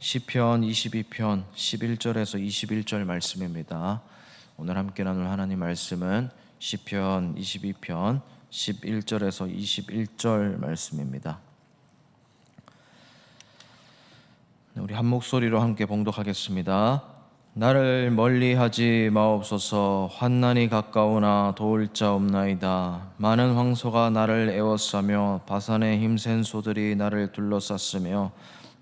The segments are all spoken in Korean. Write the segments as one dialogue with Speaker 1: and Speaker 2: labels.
Speaker 1: 시편 22편 11절에서 21절 말씀입니다. 오늘 함께 나눌 하나님 말씀은 시편 22편 11절에서 21절 말씀입니다. 우리 한 목소리로 함께 봉독하겠습니다. 나를 멀리하지 마옵소서. 환난이 가까우나 도울 자 없나이다. 많은 황소가 나를 에워싸며 바산의 힘센 소들이 나를 둘러쌌으며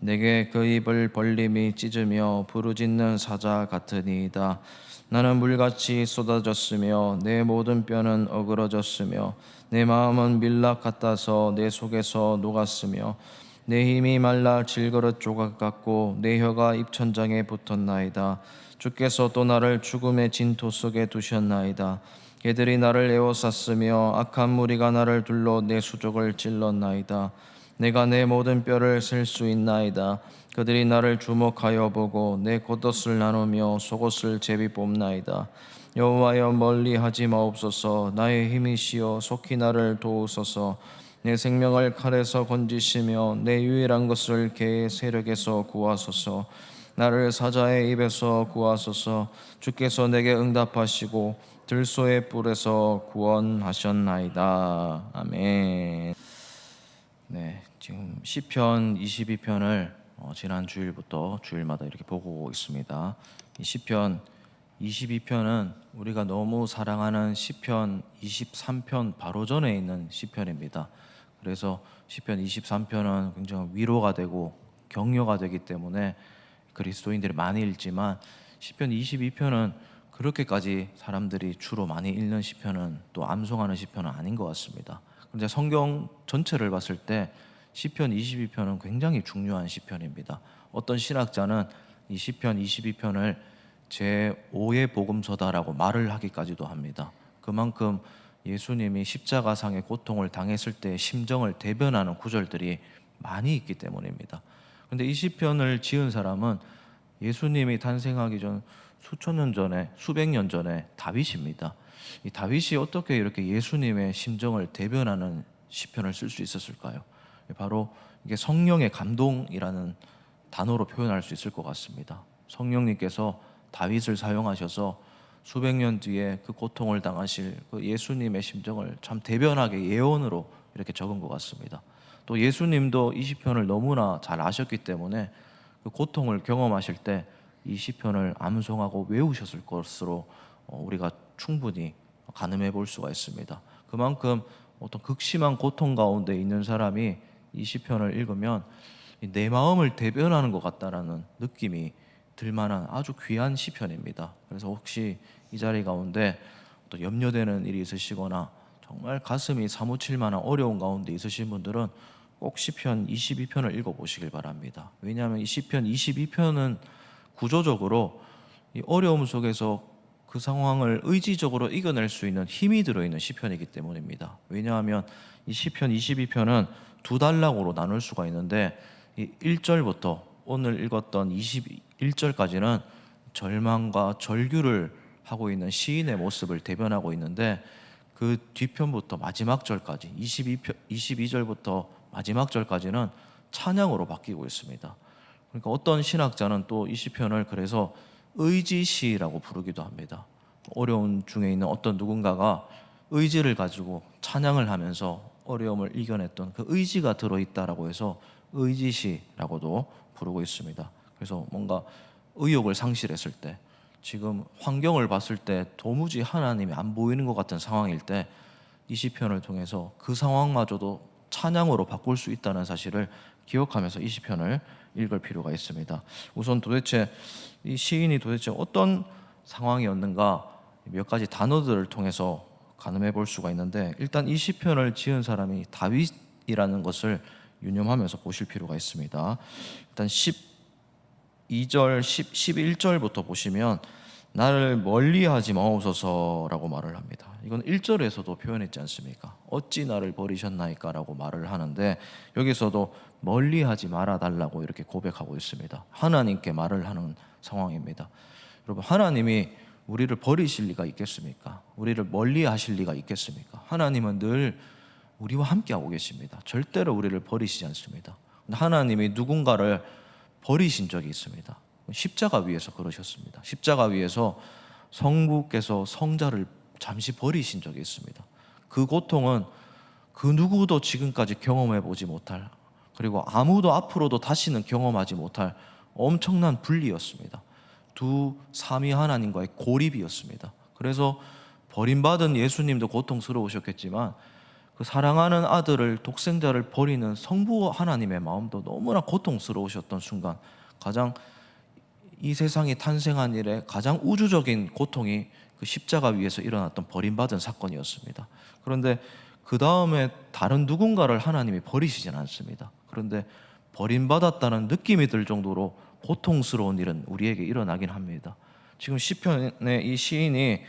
Speaker 1: 내게 그 입을 벌림이 찢으며 부르짖는 사자 같으니이다. 나는 물같이 쏟아졌으며 내 모든 뼈는 어그러졌으며 내 마음은 밀락 같아서 내 속에서 녹았으며 내 힘이 말라 질그릇 조각 같고 내 혀가 입천장에 붙었나이다. 주께서 또 나를 죽음의 진토 속에 두셨나이다. 개들이 나를 에워쌌으며 악한 무리가 나를 둘러 내 수족을 찔렀나이다. 내가 내 모든 뼈를 셀 수 있나이다. 그들이 나를 주목하여 보고 내 겉옷을 나누며 속옷을 제비 뽑나이다. 여호와여 멀리하지 마옵소서. 나의 힘이시여 속히 나를 도우소서. 내 생명을 칼에서 건지시며 내 유일한 것을 개의 세력에서 구하소서. 나를 사자의 입에서 구하소서. 주께서 내게 응답하시고 들소의 뿔에서 구원하셨나이다. 아멘. 네, 지금 시편 22편을 지난 주일부터 주일마다 이렇게 보고 있습니다. 이 시편 22편은 우리가 너무 사랑하는 시편 23편 바로 전에 있는 시편입니다. 그래서 시편 23편은 굉장히 위로가 되고 격려가 되기 때문에 그리스도인들이 많이 읽지만 시편 22편은 그렇게까지 사람들이 주로 많이 읽는 시편은 또 암송하는 시편은 아닌 것 같습니다. 그런데 성경 전체를 봤을 때 시편 22편은 굉장히 중요한 시편입니다. 어떤 신학자는 이 시편 22편을 제5의 복음서다라고 말을 하기까지도 합니다. 그만큼 예수님이 십자가상의 고통을 당했을 때의 심정을 대변하는 구절들이 많이 있기 때문입니다. 그런데 이 시편을 지은 사람은 예수님이 탄생하기 전 수천 년 전에, 수백 년 전에 다윗입니다. 이 다윗이 어떻게 이렇게 예수님의 심정을 대변하는 시편을 쓸 수 있었을까요? 바로 이게 성령의 감동이라는 단어로 표현할 수 있을 것 같습니다. 성령님께서 다윗을 사용하셔서 수백 년 뒤에 그 고통을 당하실 그 예수님의 심정을 참 대변하게 예언으로 이렇게 적은 것 같습니다. 또 예수님도 이 시편을 너무나 잘 아셨기 때문에 그 고통을 경험하실 때 이 시편을 암송하고 외우셨을 것으로 우리가 충분히 가늠해 볼 수가 있습니다. 그만큼 어떤 극심한 고통 가운데 있는 사람이 이 시편을 읽으면 내 마음을 대변하는 것 같다라는 느낌이 들만한 아주 귀한 시편입니다. 그래서 혹시 이 자리 가운데 또 염려되는 일이 있으시거나 정말 가슴이 사무칠 만한 어려운 가운데 있으신 분들은 꼭 시편 22편을 읽어보시길 바랍니다. 왜냐하면 이 시편 22편은 구조적으로 이 어려움 속에서 그 상황을 의지적으로 이겨낼 수 있는 힘이 들어있는 시편이기 때문입니다. 왜냐하면 이 시편 22편은 두 단락으로 나눌 수가 있는데 이 1절부터 오늘 읽었던 21절까지는 절망과 절규를 하고 있는 시인의 모습을 대변하고 있는데 그 뒤편부터 마지막 절까지 22절부터 마지막 절까지는 찬양으로 바뀌고 있습니다. 그러니까 어떤 신학자는 또 이 시편을 그래서 의지시라고 부르기도 합니다. 어려운 중에 있는 어떤 누군가가 의지를 가지고 찬양을 하면서 어려움을 이겨냈던 그 의지가 들어있다라고 해서 의지시라고도 부르고 있습니다. 그래서 뭔가 의욕을 상실했을 때, 지금 환경을 봤을 때 도무지 하나님이 안 보이는 것 같은 상황일 때 이 시편을 통해서 그 상황마저도 찬양으로 바꿀 수 있다는 사실을 기억하면서 이 시편을 읽을 필요가 있습니다. 우선 도대체 이 시인이 도대체 어떤 상황이었는가 몇 가지 단어들을 통해서 가늠해 볼 수가 있는데, 일단 이 시편을 지은 사람이 다윗이라는 것을 유념하면서 보실 필요가 있습니다. 일단 12절, 11절부터 보시면 나를 멀리하지 마옵소서라고 말을 합니다. 이건 1절에서도 표현했지 않습니까? 어찌 나를 버리셨나이까 라고 말을 하는데, 여기서도 멀리하지 말아달라고 이렇게 고백하고 있습니다. 하나님께 말을 하는 상황입니다. 여러분, 하나님이 우리를 버리실 리가 있겠습니까? 우리를 멀리하실 리가 있겠습니까? 하나님은 늘 우리와 함께하고 계십니다. 절대로 우리를 버리시지 않습니다. 하나님이 누군가를 버리신 적이 있습니다. 십자가 위에서 그러셨습니다. 십자가 위에서 성부께서 성자를 잠시 버리신 적이 있습니다. 그 고통은 그 누구도 지금까지 경험해 보지 못할, 그리고 아무도 앞으로도 다시는 경험하지 못할 엄청난 분리였습니다. 두 삼위 하나님과의 고립이었습니다. 그래서 버림받은 예수님도 고통스러우셨겠지만 그 사랑하는 아들을, 독생자를 버리는 성부 하나님의 마음도 너무나 고통스러우셨던 순간, 가장 이 세상이 탄생한 이래 가장 우주적인 고통이 그 십자가 위에서 일어났던 버림받은 사건이었습니다. 그런데 그 다음에 다른 누군가를 하나님이 버리시진 않습니다. 그런데 버림받았다는 느낌이 들 정도로 고통스러운 일은 우리에게 일어나긴 합니다. 지금 시편의 이 시인이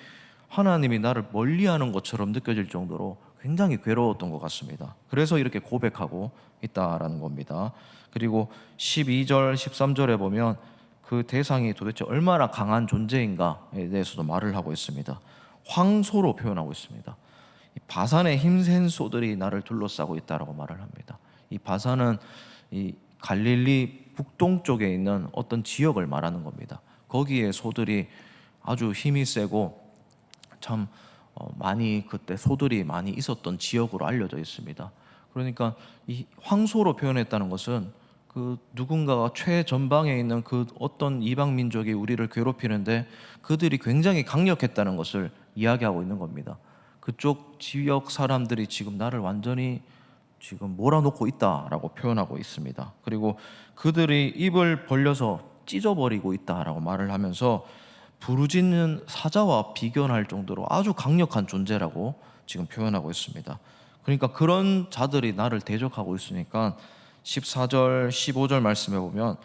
Speaker 1: 하나님이 나를 멀리하는 것처럼 느껴질 정도로 굉장히 괴로웠던 것 같습니다. 그래서 이렇게 고백하고 있다라는 겁니다. 그리고 12절, 13절에 보면 그 대상이 도대체 얼마나 강한 존재인가에 대해서도 말을 하고 있습니다. 황소로 표현하고 있습니다. 이 바산의 힘센 소들이 나를 둘러싸고 있다라고 말을 합니다. 이 바산은 이 갈릴리 북동쪽에 있는 어떤 지역을 말하는 겁니다. 거기에 소들이 아주 힘이 세고 참 많이, 그때 소들이 많이 있었던 지역으로 알려져 있습니다. 그러니까 이 황소로 표현했다는 것은 그 누군가가 최전방에 있는 그 어떤 이방 민족이 우리를 괴롭히는데 그들이 굉장히 강력했다는 것을 이야기하고 있는 겁니다. 그쪽 지역 사람들이 지금 나를 완전히 지금 몰아놓고 있다라고 표현하고 있습니다. 그리고 그들이 입을 벌려서 찢어버리고 있다라고 말을 하면서 부르짖는 사자와 비견할 정도로 아주 강력한 존재라고 지금 표현하고 있습니다. 그러니까 그런 자들이 나를 대적하고 있으니까 14절, 15절 말씀해 보면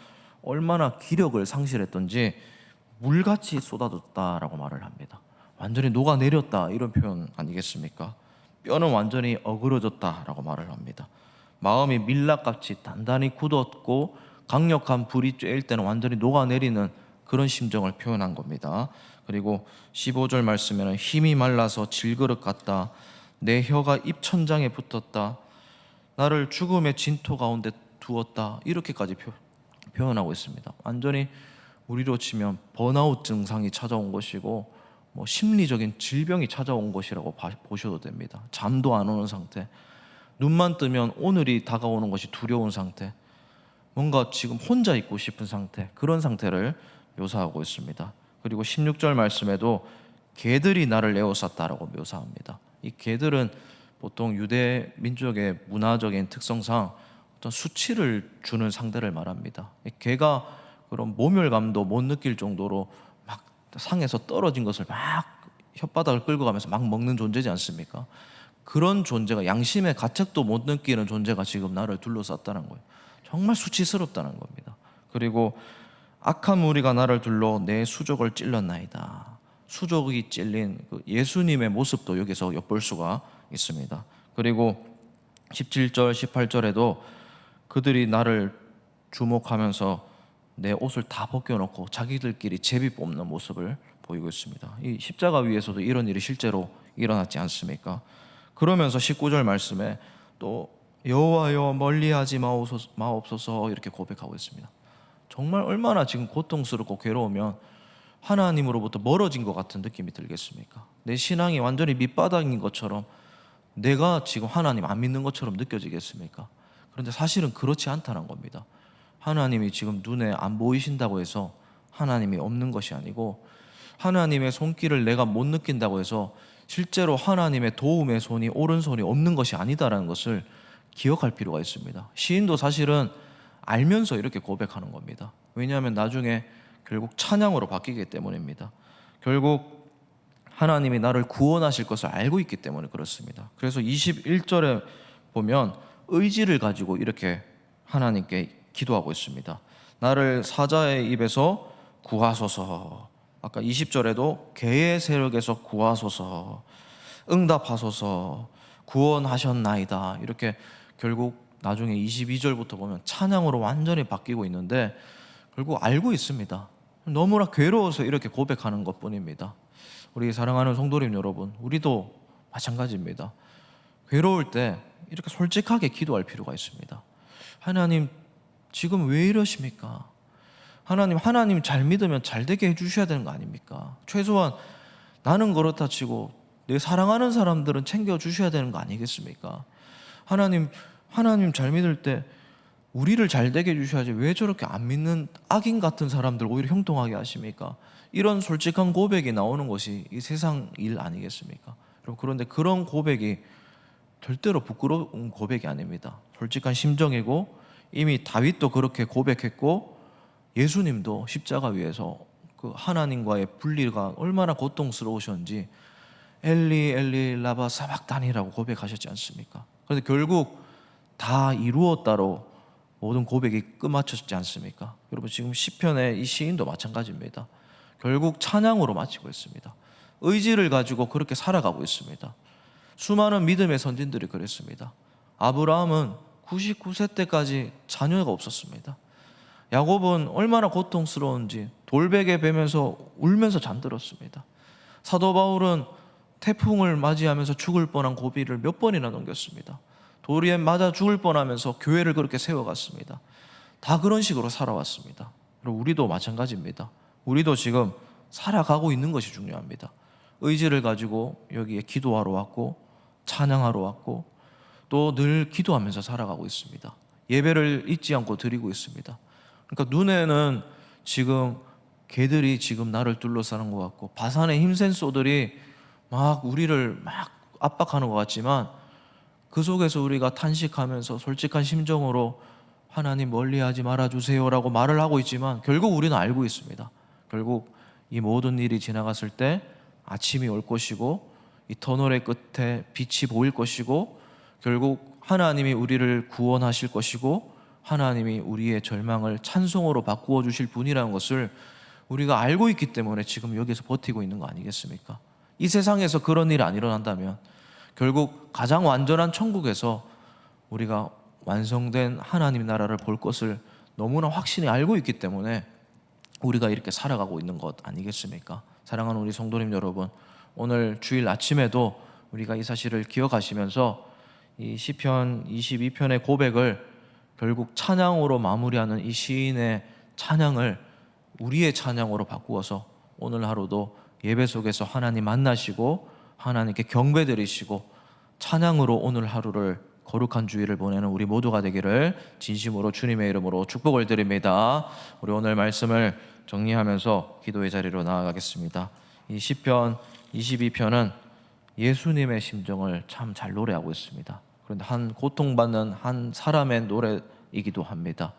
Speaker 1: 얼마나 기력을 상실했던지 물같이 쏟아졌다라고 말을 합니다. 완전히 녹아내렸다, 이런 표현 아니겠습니까? 뼈는 완전히 어그러졌다라고 말을 합니다. 마음이 밀랍같이 단단히 굳었고 강력한 불이 쬐일 때는 완전히 녹아내리는 그런 심정을 표현한 겁니다. 그리고 15절 말씀에는 힘이 말라서 질그릇 같다, 내 혀가 입천장에 붙었다, 나를 죽음의 진토 가운데 두었다, 이렇게까지 표현하고 있습니다. 완전히 우리로 치면 번아웃 증상이 찾아온 것이고 뭐 심리적인 질병이 찾아온 것이라고 보셔도 됩니다. 잠도 안 오는 상태, 눈만 뜨면 오늘이 다가오는 것이 두려운 상태, 뭔가 지금 혼자 있고 싶은 상태, 그런 상태를 묘사하고 있습니다. 그리고 16절 말씀에도 개들이 나를 에워쌌다라고 묘사합니다. 이 개들은 보통 유대 민족의 문화적인 특성상 어떤 수치를 주는 상대를 말합니다. 이 개가 그런 모멸감도 못 느낄 정도로 막 상에서 떨어진 것을 막 혓바닥을 끌고 가면서 막 먹는 존재지 않습니까? 그런 존재가, 양심의 가책도 못 느끼는 존재가 지금 나를 둘러쌌다는 거예요. 정말 수치스럽다는 겁니다. 그리고 악한 무리가 나를 둘러 내 수족을 찔렀나이다. 수족이 찔린 그 예수님의 모습도 여기서 엿볼 수가 있습니다. 그리고 17절, 18절에도 그들이 나를 주목하면서 내 옷을 다 벗겨놓고 자기들끼리 제비 뽑는 모습을 보이고 있습니다. 이 십자가 위에서도 이런 일이 실제로 일어났지 않습니까? 그러면서 19절 말씀에 또 여호와여 멀리하지 마옵소서 이렇게 고백하고 있습니다. 정말 얼마나 지금 고통스럽고 괴로우면 하나님으로부터 멀어진 것 같은 느낌이 들겠습니까? 내 신앙이 완전히 밑바닥인 것처럼, 내가 지금 하나님 안 믿는 것처럼 느껴지겠습니까? 그런데 사실은 그렇지 않다는 겁니다. 하나님이 지금 눈에 안 보이신다고 해서 하나님이 없는 것이 아니고, 하나님의 손길을 내가 못 느낀다고 해서 실제로 하나님의 도움의 손이, 오른손이 없는 것이 아니다라는 것을 기억할 필요가 있습니다. 시인도 사실은 알면서 이렇게 고백하는 겁니다. 왜냐하면 나중에 결국 찬양으로 바뀌기 때문입니다. 결국 하나님이 나를 구원하실 것을 알고 있기 때문에 그렇습니다. 그래서 21절에 보면 의지를 가지고 이렇게 하나님께 기도하고 있습니다. 나를 사자의 입에서 구하소서. 아까 20절에도 개의 세력에서 구하소서, 응답하소서, 구원하셨나이다, 이렇게 결국 나중에 22절부터 보면 찬양으로 완전히 바뀌고 있는데 결국 알고 있습니다. 너무나 괴로워서 이렇게 고백하는 것뿐입니다. 우리 사랑하는 성도님 여러분, 우리도 마찬가지입니다. 괴로울 때 이렇게 솔직하게 기도할 필요가 있습니다. 하나님, 지금 왜 이러십니까? 하나님 잘 믿으면 잘 되게 해주셔야 되는 거 아닙니까? 최소한 나는 그렇다 치고 내 사랑하는 사람들은 챙겨주셔야 되는 거 아니겠습니까? 하나님 잘 믿을 때 우리를 잘 되게 해주셔야지 왜 저렇게 안 믿는 악인 같은 사람들 오히려 형통하게 하십니까? 이런 솔직한 고백이 나오는 것이 이 세상 일 아니겠습니까? 그런데 그런 고백이 절대로 부끄러운 고백이 아닙니다. 솔직한 심정이고, 이미 다윗도 그렇게 고백했고 예수님도 십자가 위에서 그 하나님과의 분리가 얼마나 고통스러우셨는지 엘리 엘리 라바 사박다니라고 고백하셨지 않습니까? 그런데 결국 다 이루었다로 모든 고백이 끝마쳤지 않습니까? 여러분, 지금 시편의 이 시인도 마찬가지입니다. 결국 찬양으로 마치고 있습니다. 의지를 가지고 그렇게 살아가고 있습니다. 수많은 믿음의 선진들이 그랬습니다. 아브라함은 99세 때까지 자녀가 없었습니다. 야곱은 얼마나 고통스러운지 돌베개 베면서 울면서 잠들었습니다. 사도 바울은 태풍을 맞이하면서 죽을 뻔한 고비를 몇 번이나 넘겼습니다. 돌에 맞아 죽을 뻔하면서 교회를 그렇게 세워갔습니다. 다 그런 식으로 살아왔습니다. 그리고 우리도 마찬가지입니다. 우리도 지금 살아가고 있는 것이 중요합니다. 의지를 가지고 여기에 기도하러 왔고 찬양하러 왔고 또 늘 기도하면서 살아가고 있습니다. 예배를 잊지 않고 드리고 있습니다. 그러니까 눈에는 지금 개들이 지금 나를 둘러싸는 것 같고 바산의 힘센 소들이 막 우리를 막 압박하는 것 같지만 그 속에서 우리가 탄식하면서 솔직한 심정으로 하나님 멀리하지 말아주세요라고 말을 하고 있지만 결국 우리는 알고 있습니다. 결국 이 모든 일이 지나갔을 때 아침이 올 것이고 이 터널의 끝에 빛이 보일 것이고 결국 하나님이 우리를 구원하실 것이고 하나님이 우리의 절망을 찬송으로 바꾸어 주실 분이라는 것을 우리가 알고 있기 때문에 지금 여기서 버티고 있는 거 아니겠습니까? 이 세상에서 그런 일이 안 일어난다면 결국 가장 완전한 천국에서 우리가 완성된 하나님 나라를 볼 것을 너무나 확신히 알고 있기 때문에 우리가 이렇게 살아가고 있는 것 아니겠습니까? 사랑하는 우리 성도님 여러분, 오늘 주일 아침에도 우리가 이 사실을 기억하시면서 이 시편 22편의 고백을 결국 찬양으로 마무리하는 이 시인의 찬양을 우리의 찬양으로 바꾸어서 오늘 하루도 예배 속에서 하나님 만나시고 하나님께 경배드리시고 찬양으로 오늘 하루를 거룩한 주일을 보내는 우리 모두가 되기를 진심으로 주님의 이름으로 축복을 드립니다. 우리 오늘 말씀을 정리하면서 기도의 자리로 나아가겠습니다. 이 시편 22편은 예수님의 심정을 참 잘 노래하고 있습니다. 그런데 한 고통받는 한 사람의 노래이기도 합니다.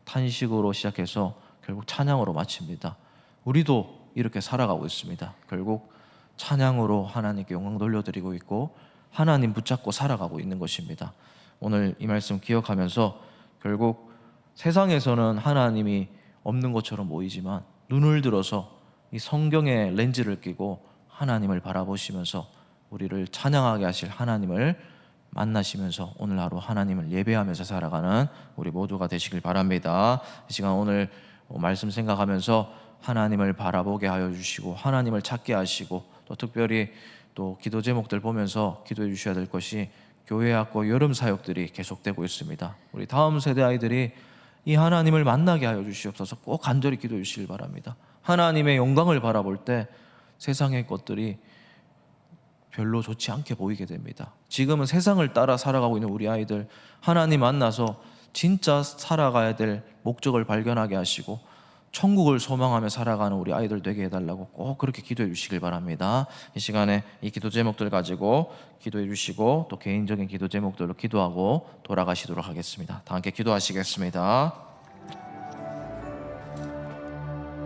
Speaker 1: 탄식으로 시작해서 결국 찬양으로 마칩니다. 우리도 이렇게 살아가고 있습니다. 결국 찬양으로 하나님께 영광 돌려드리고 있고 하나님 붙잡고 살아가고 있는 것입니다. 오늘 이 말씀 기억하면서 결국 세상에서는 하나님이 없는 것처럼 보이지만 눈을 들어서 이 성경의 렌즈를 끼고 하나님을 바라보시면서 우리를 찬양하게 하실 하나님을 만나시면서 오늘 하루 하나님을 예배하면서 살아가는 우리 모두가 되시길 바랍니다. 이 시간 오늘 말씀 생각하면서 하나님을 바라보게 하여 주시고 하나님을 찾게 하시고 또 특별히 또 기도 제목들 보면서 기도해 주셔야 될 것이 교회학교 여름 사역들이 계속되고 있습니다. 우리 다음 세대 아이들이 이 하나님을 만나게 하여 주시옵소서 꼭 간절히 기도해 주시길 바랍니다. 하나님의 영광을 바라볼 때 세상의 것들이 별로 좋지 않게 보이게 됩니다. 지금은 세상을 따라 살아가고 있는 우리 아이들 하나님 만나서 진짜 살아가야 될 목적을 발견하게 하시고 천국을 소망하며 살아가는 우리 아이들 되게 해달라고 꼭 그렇게 기도해 주시길 바랍니다. 이 시간에 이 기도 제목들 가지고 기도해 주시고 또 개인적인 기도 제목들로 기도하고 돌아가시도록 하겠습니다. 다 함께 기도하시겠습니다.